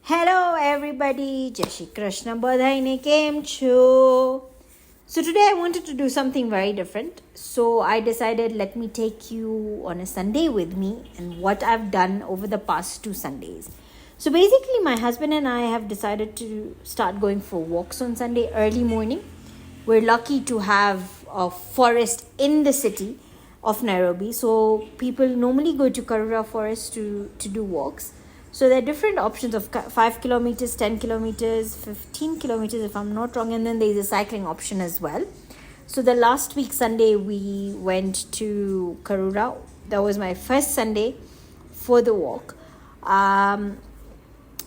Hello everybody, Jai Shri Krishna Badhaine Kem Cho. So today I wanted to do something very different. So I decided let me take you on a Sunday with me and what I've done over the past 2 Sundays. So basically my husband and I have decided to start going for walks on Sunday early morning. We're lucky to have a forest in the city of Nairobi. So people normally go to Karura Forest to do walks. So there are different options of 5 kilometers, 10 kilometers, 15 kilometers if I'm not wrong. And then there's a cycling option as well. So the last week Sunday we went to Karura. That was my first Sunday for the walk.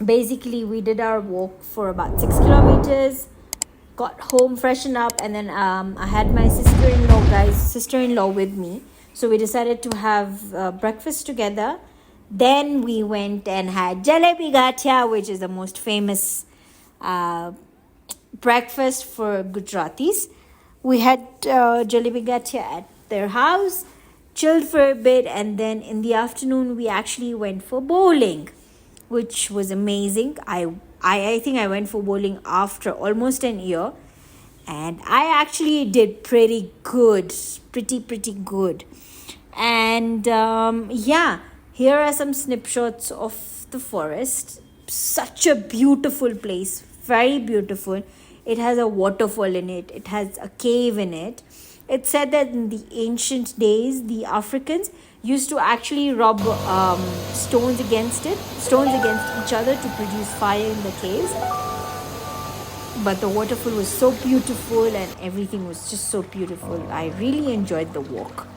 Basically we did our walk for about 6 kilometers. Got home, freshened up, and then I had my sister-in-law with me. So we decided to have breakfast together. Then we went and had Jalebi and Gathiya, which is the most famous breakfast for Gujaratis. We had Jalebi and Gathiya at their house, chilled for a bit, and then in the afternoon we actually went for bowling, which was amazing. I think I went for bowling after almost an year, and I actually did pretty good, pretty good. And here are some snapshots of the forest. Such a beautiful place, very beautiful. It has a waterfall in it. It has a cave in it. It's said that in the ancient days, the Africans used to actually rub stones against each other to produce fire in the caves. But the waterfall was so beautiful and everything was just so beautiful. I really enjoyed the walk.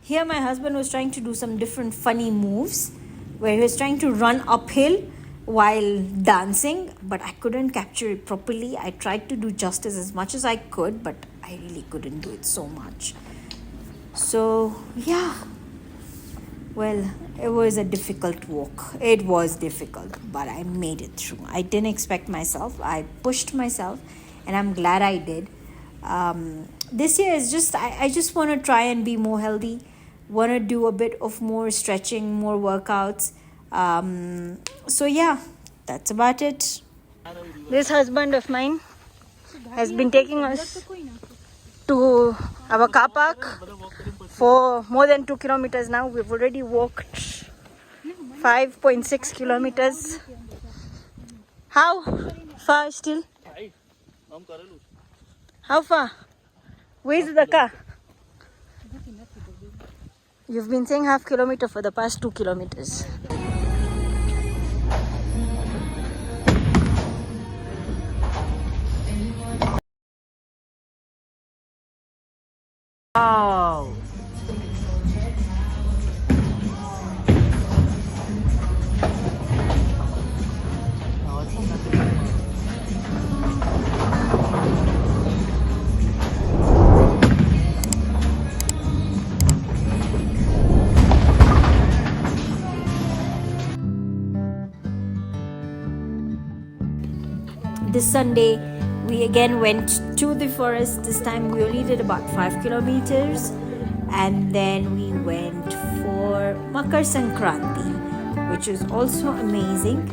Here my husband was trying to do some different funny moves where he was trying to run uphill while dancing, but I couldn't capture it properly. I tried to do justice as much as I could, but I really couldn't do it so much. So well, it was a difficult walk. It was difficult, but I made it through. I didn't expect myself. I pushed myself, and I'm glad I did. This year is just, I just want to try and be more healthy. Want to do a bit of more stretching, more workouts. So that's about it. This husband of mine has been taking us to our car park for more than 2 kilometers now. We've already walked 5.6 kilometers. How far still? How far? Where's the car? You've been saying half kilometer for the past 2 kilometers. Wow. This Sunday, we again went to the forest. This time we only did about 5 kilometers, and then we went for Makar Sankranti, which is also amazing.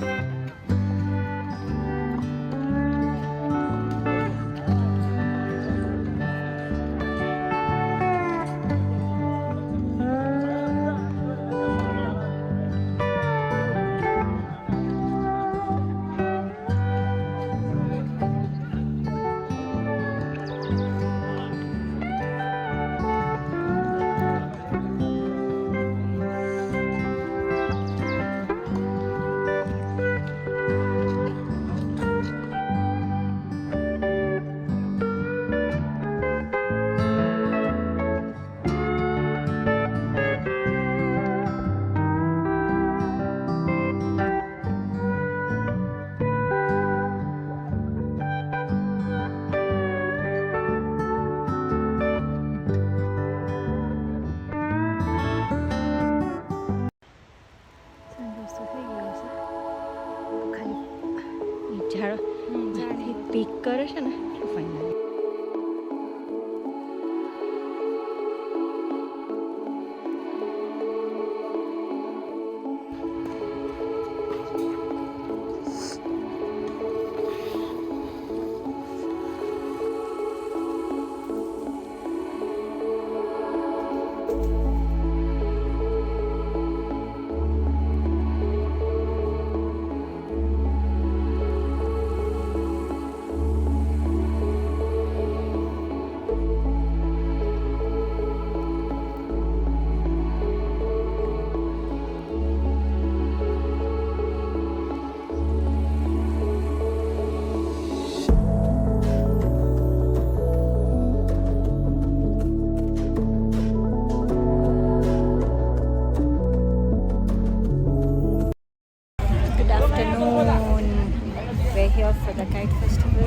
We're here for the Kite Festival,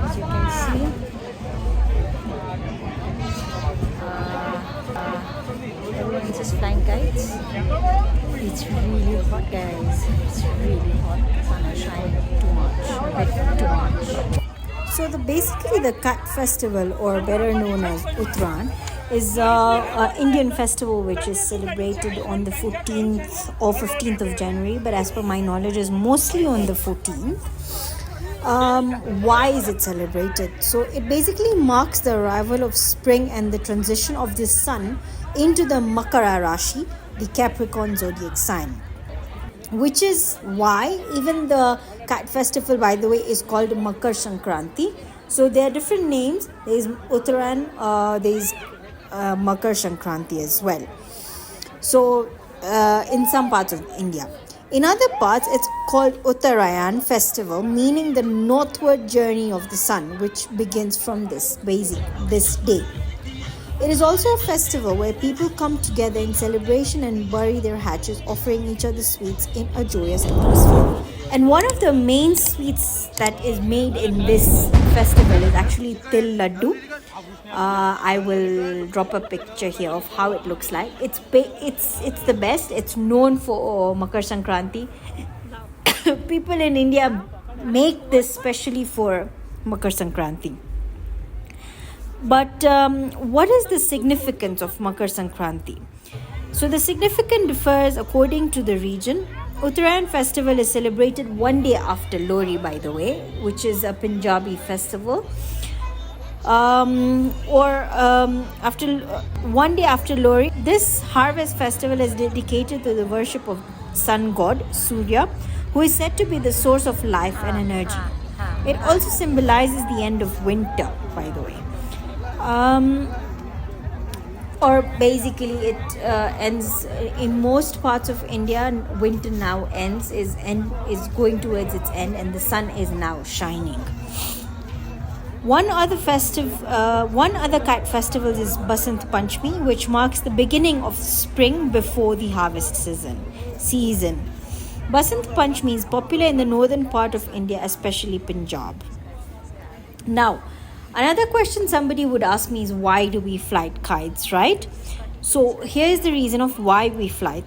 as you can see. Everyone's just flying kites. It's really hot, guys. It's really hot. The sun is shining too much, a bit too much. So basically the Kite Festival, or better known as Uttaran, is an Indian festival which is celebrated on the 14th or 15th of January, but as per my knowledge is mostly on the 14th. Why is it celebrated? So it basically marks the arrival of spring and the transition of the sun into the Makara Rashi, the Capricorn zodiac sign, which is why even the Kite Festival, by the way, is called Makar Sankranti. So there are different names. There is Uttaran, there is Makar Sankranti as well. So in some parts of India. In other parts, it's called Uttarayan festival, meaning the northward journey of the sun, which begins from this day. It is also a festival where people come together in celebration and bury their hatchets, offering each other sweets in a joyous atmosphere. And one of the main sweets that is made in this festival is actually til laddu. I will drop a picture here of how it looks like. It's the best. It's known for Makar Sankranti. People in India make this specially for Makar Sankranti. But what is the significance of Makar Sankranti? So the significance differs according to the region. Uttarayan festival is celebrated one day after Lohri, by the way, which is a Punjabi festival. After one day after Lohri, this harvest festival is dedicated to the worship of sun god Surya, who is said to be the source of life and energy. It also symbolizes the end of winter, by the way. or basically it ends in most parts of India. Winter now is going towards its end, and the sun is now shining. One other kite festival is Basant Panchami, which marks the beginning of spring before the harvest season. Basant Panchami is popular in the northern part of India, especially Punjab. Now, another question somebody would ask me is, why do we fly kites, right? So here is the reason of why we fly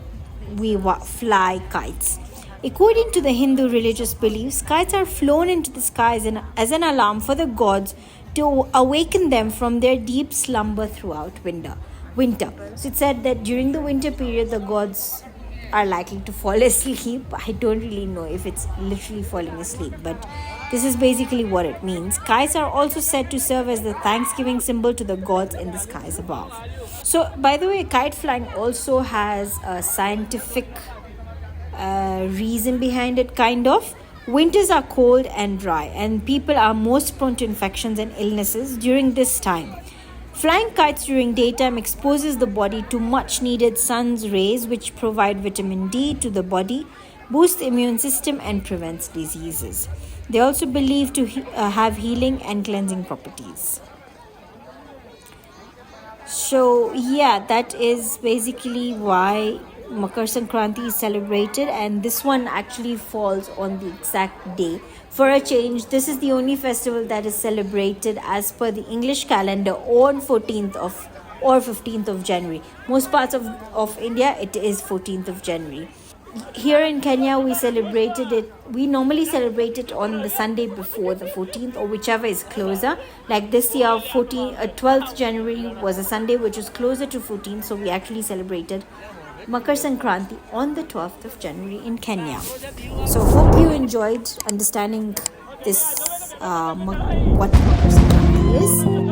kites. According to the Hindu religious beliefs, kites are flown into the skies as an alarm for the gods to awaken them from their deep slumber throughout winter. So it's said that during the winter period, the gods are likely to fall asleep. I don't really know if it's literally falling asleep, but this is basically what it means. Kites are also said to serve as the thanksgiving symbol to the gods in the skies above. So, by the way, kite flying also has a scientific reason behind it, kind of. Winters are cold and dry, and people are most prone to infections and illnesses during this time. Flying kites during daytime exposes the body to much needed sun's rays, which provide vitamin D to the body, boosts the immune system, and prevents diseases. They also believed to have healing and cleansing properties. So, yeah, that is basically why Makar Sankranti is celebrated, and this one actually falls on the exact day. For a change, this is the only festival that is celebrated as per the English calendar on 14th of or 15th of January. Most parts of India, it is 14th of January. Here in Kenya, we normally celebrate it on the Sunday before the 14th, or whichever is closer. Like this year, 12th January was a Sunday, which was closer to 14th, so we actually celebrated Makar Sankranti on the 12th of January in Kenya. So hope you enjoyed understanding this, what Makar Sankranti is.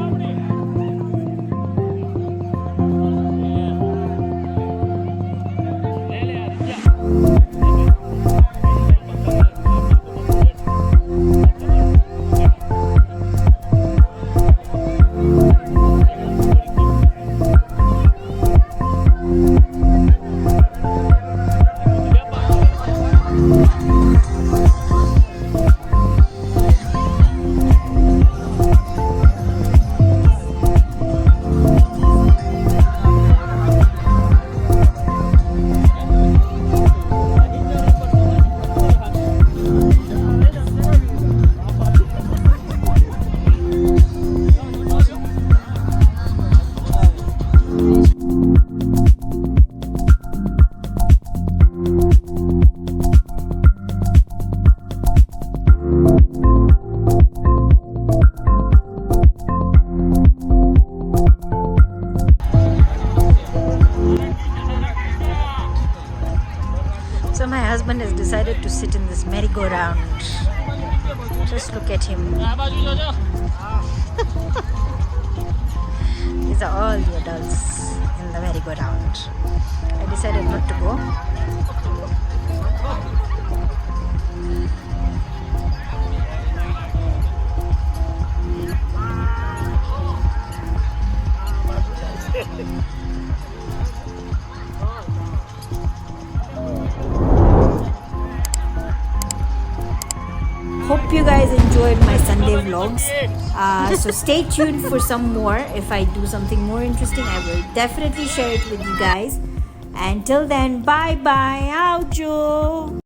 So my husband has decided to sit in this merry-go-round. Just look at him. These are all the adults in the merry-go-round. I decided not to go. Hope you guys enjoyed my Sunday vlogs. So stay tuned for some more. If I do something more interesting, I will definitely share it with you guys. Until then, bye bye. Aujo.